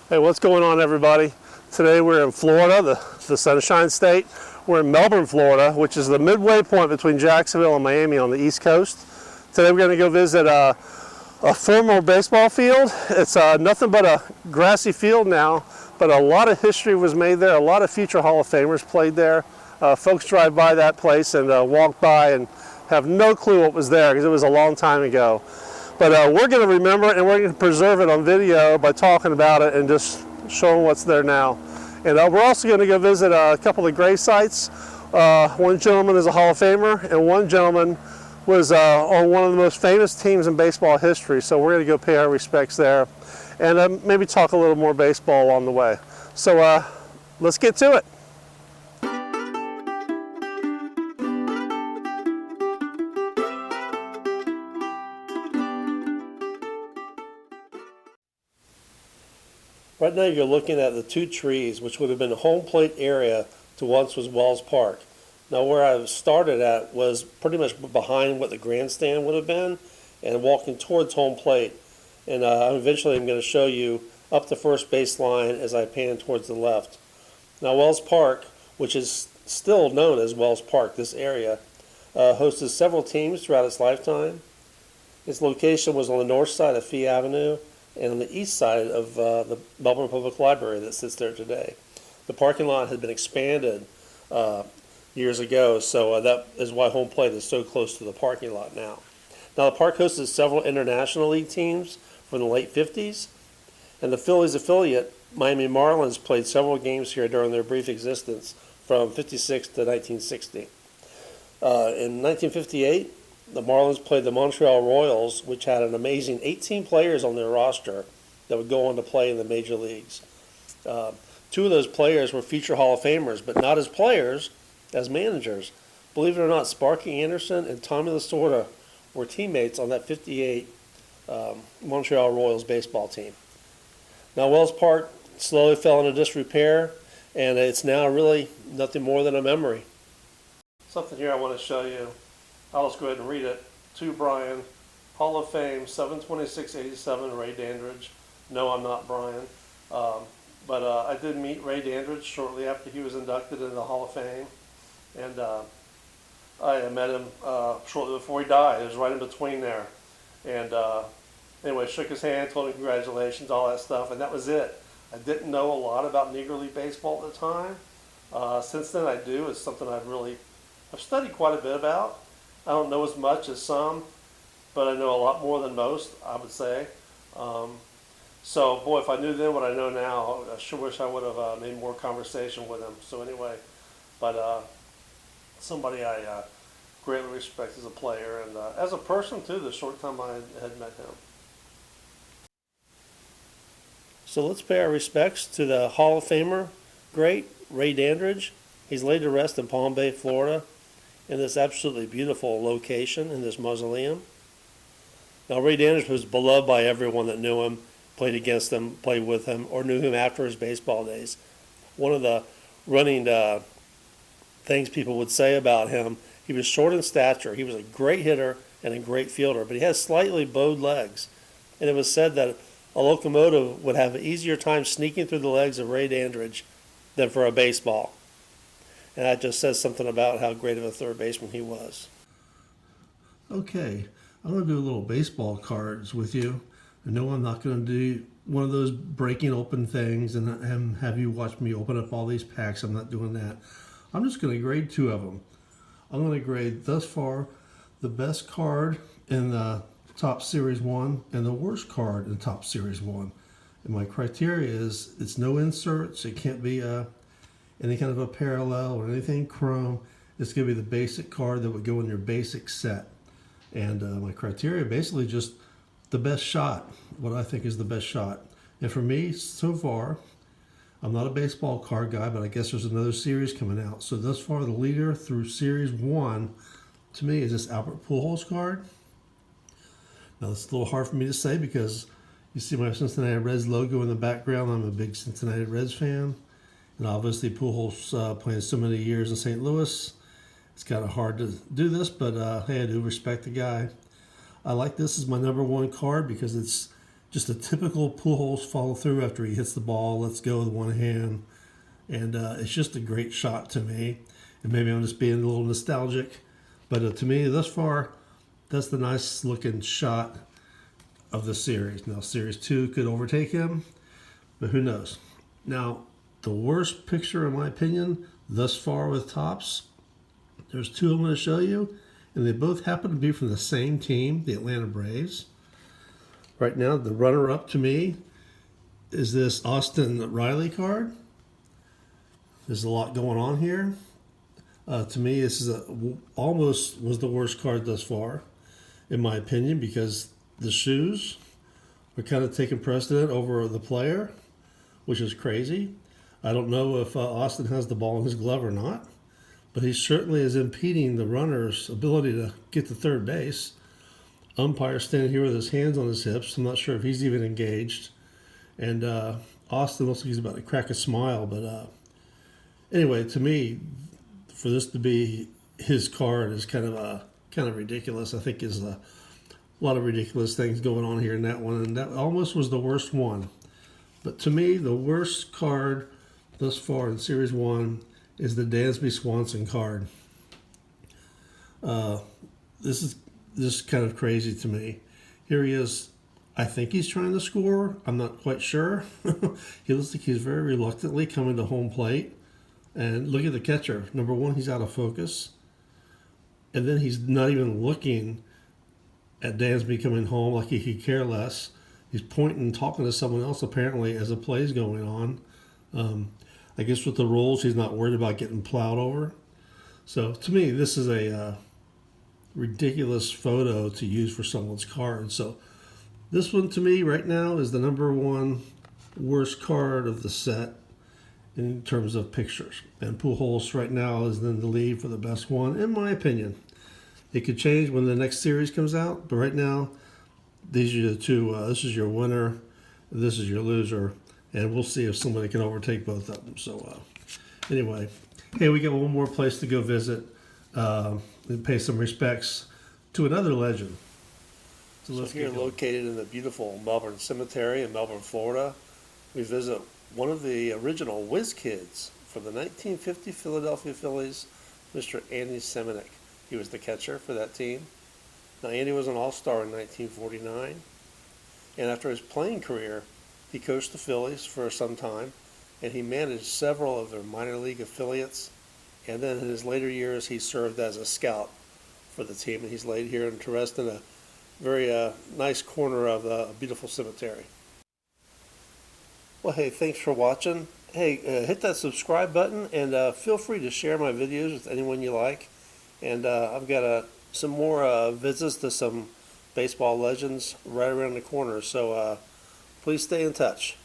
Hey, what's going on, everybody? Today we're in Florida, the Sunshine State. We're in Melbourne, Florida, which is the midway point between Jacksonville and Miami on the East Coast. Today we're going to go visit a former baseball field. It's nothing but a grassy field now, but a lot of history was made there. A lot of future Hall of Famers played there. Folks drive by that place and walk by and have no clue what was there because it was a long time ago. But we're going to remember it, and we're going to preserve it on video by talking about it and just showing what's there now. And we're also going to go visit a couple of grave sites. One gentleman is a Hall of Famer, and one gentleman was on one of the most famous teams in baseball history. So we're going to go pay our respects there and maybe talk a little more baseball along the way. So let's get to it. Right now you're looking at the two trees, which would have been the home plate area to once was Wells Park. Now where I started at was pretty much behind what the grandstand would have been and walking towards home plate. And eventually I'm going to show you up the first baseline as I pan towards the left. Now Wells Park, which is still known as Wells Park, this area, hosted several teams throughout its lifetime. Its location was on the north side of Fee Avenue and on the east side of the Melbourne Public Library that sits there today. The parking lot had been expanded years ago, so that is why home plate is so close to the parking lot now. Now the park hosted several International League teams from the late 50s, and the Phillies affiliate, Miami Marlins, played several games here during their brief existence from 56 to 1960. In 1958, the Marlins played the Montreal Royals, which had an amazing 18 players on their roster that would go on to play in the major leagues. Two of those players were future Hall of Famers, but not as players, as managers. Believe it or not, Sparky Anderson and Tommy Lasorda were teammates on that 58 Montreal Royals baseball team. Now Wells Park slowly fell into disrepair, and it's now really nothing more than a memory. Something here I want to show you. I'll just go ahead and read it. To Brian, Hall of Fame, 7/26/87, Ray Dandridge. No, I'm not Brian. But I did meet Ray Dandridge shortly after he was inducted into the Hall of Fame. And I met him shortly before he died. It was right in between there. And anyway, shook his hand, told him congratulations, all that stuff, and that was it. I didn't know a lot about Negro League baseball at the time. Since then I do. It's something I've studied quite a bit about. I don't know as much as some, but I know a lot more than most, I would say. So, boy, if I knew then what I know now, I sure wish I would have made more conversation with him. So anyway, but somebody I greatly respect as a player and as a person, too, the short time I had met him. So let's pay our respects to the Hall of Famer, great Ray Dandridge. He's laid to rest in Palm Bay, Florida, in this absolutely beautiful location in this mausoleum. Now Ray Dandridge was beloved by everyone that knew him, played against him, played with him, or knew him after his baseball days. One of the running things people would say about him, he was short in stature. He was a great hitter and a great fielder, but he had slightly bowed legs. And it was said that a locomotive would have an easier time sneaking through the legs of Ray Dandridge than for a baseball. And that just says something about how great of a third baseman he was. Okay, I'm going to do a little baseball cards with you. I know I'm not going to do one of those breaking open things and have you watch me open up all these packs. I'm not doing that. I'm just going to grade two of them. I'm going to grade thus far the best card in the Top Series 1 and the worst card in Top Series 1. And my criteria is it's no inserts. It can't be any kind of a parallel or anything chrome. It's going to be the basic card that would go in your basic set. And my criteria basically just the best shot, what I think is the best shot. And for me, so far, I'm not a baseball card guy, but I guess there's another series coming out. So thus far, the leader through Series 1, to me, is this Albert Pujols card. Now, it's a little hard for me to say because you see my Cincinnati Reds logo in the background. I'm a big Cincinnati Reds fan. And obviously, Pujols playing so many years in St. Louis, it's kind of hard to do this, but hey, I do respect the guy. I like this as my number one card because it's just a typical Pujols follow through after he hits the ball, lets go with one hand, and it's just a great shot to me. And maybe I'm just being a little nostalgic, but to me, thus far, that's the nice looking shot of the series. Now, Series 2 could overtake him, but who knows? Now, the worst picture, in my opinion, thus far with Topps, there's two I'm going to show you, and they both happen to be from the same team, the Atlanta Braves. Right now, the runner-up to me is this Austin Riley card. There's a lot going on here. To me, this is almost was the worst card thus far, in my opinion, because the shoes are kind of taking precedent over the player, which is crazy. I don't know if Austin has the ball in his glove or not, but he certainly is impeding the runner's ability to get to third base. Umpire standing here with his hands on his hips. I'm not sure if he's even engaged. And Austin looks like he's about to crack a smile. But anyway, to me, for this to be his card is kind of ridiculous. I think there's a lot of ridiculous things going on here in that one, and that almost was the worst one. But to me, the worst card thus far in Series 1 is the Dansby Swanson card. This is just kind of crazy to me. Here he is. I think he's trying to score. I'm not quite sure. He looks like he's very reluctantly coming to home plate. And look at the catcher. Number one, he's out of focus. And then he's not even looking at Dansby coming home like he could care less. He's pointing and talking to someone else apparently as the play's going on. I guess with the rules, he's not worried about getting plowed over. So to me, this is a ridiculous photo to use for someone's card. So this one to me right now is the number one worst card of the set in terms of pictures. And Pujols right now is in the lead for the best one, in my opinion. It could change when the next series comes out, but right now, these are the two. This is your winner, this is your loser, and we'll see if somebody can overtake both of them. So anyway, hey, we got one more place to go visit and pay some respects to another legend. So here, located in the beautiful Melbourne Cemetery in Melbourne, Florida, we visit one of the original Whiz Kids from the 1950 Philadelphia Phillies, Mr. Andy Semenuk. He was the catcher for that team. Now, Andy was an all-star in 1949, and after his playing career, he coached the Phillies for some time, and he managed several of their minor league affiliates, and then in his later years, he served as a scout for the team, and he's laid here to rest in a very nice corner of a beautiful cemetery. Well, hey, thanks for watching. Hey, hit that subscribe button, and feel free to share my videos with anyone you like. And I've got some more visits to some baseball legends right around the corner, so please stay in touch.